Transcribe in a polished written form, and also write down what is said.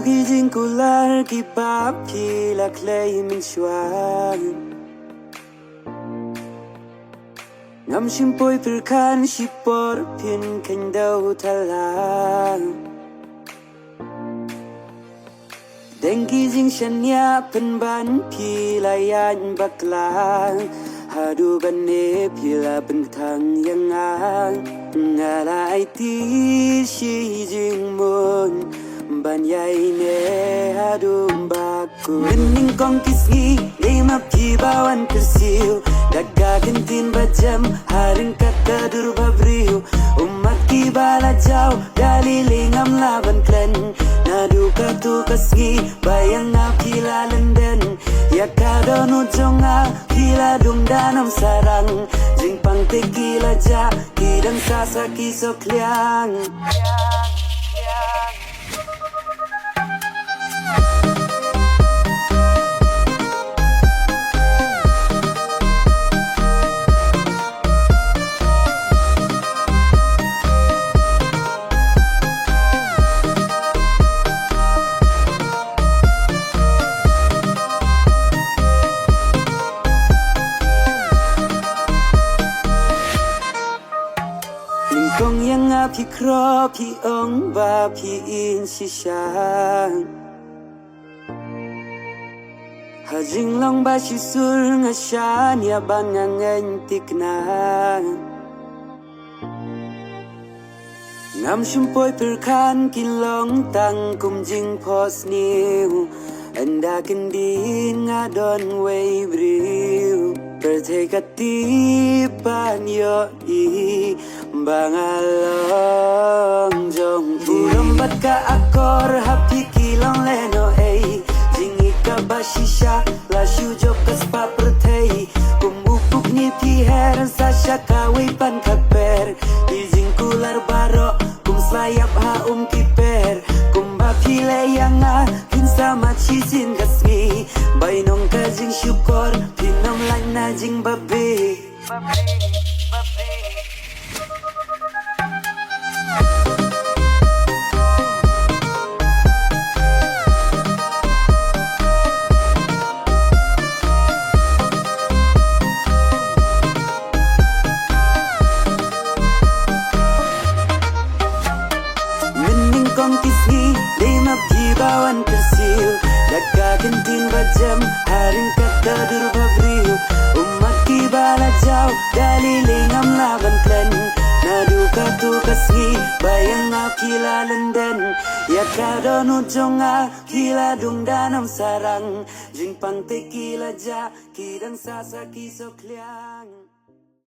gijing kular ki papi la clay min chuan ngam shimpoi pirkan shipor pin kendau talang deng gijing shanya penban pi layan baklang hadu bane pila bentang yang ang ngalai ti shi jing mon banyai ne hadu baku mening kong kisgi lima pi bawan kersiu daga gentin bajam haring kata dur babriu umat ki bala jau dalilingam laban klen nadu katu kasgi bayang na pila lenden ya kadonu jonga pila dung danam sarang jing pang tequila ja kidang sasa kisok liang kong yang api kro pi ong ba pi in shisang hajing long ba shisul nga shan ya ban nga ngentik na ngam shumpoy pirkan kilong tang kum jing pos niu anda kendin nga don way briu pertekatipan yo i bangalong jong urambat ka akor happy kilong leno ay jingi ka bashisha la shujo kaspa pertei kumupuk ni piher sa syakawi pan kaper izing kular baro kum slayap ha kiper kumba pile yang a kinsa machisin kasmi bainong ka jing syukor pinom lang na jing babi kong kisgi lima pi bawan kersiu daga gentin bajam haring kata dur babriu umat ki bala jau dalilingam laban klen nadu katu kasgi bayang na pila lenden ya kadonu jonga kila dung danam sarang jing pang tequila ja kidang sasa kisok liang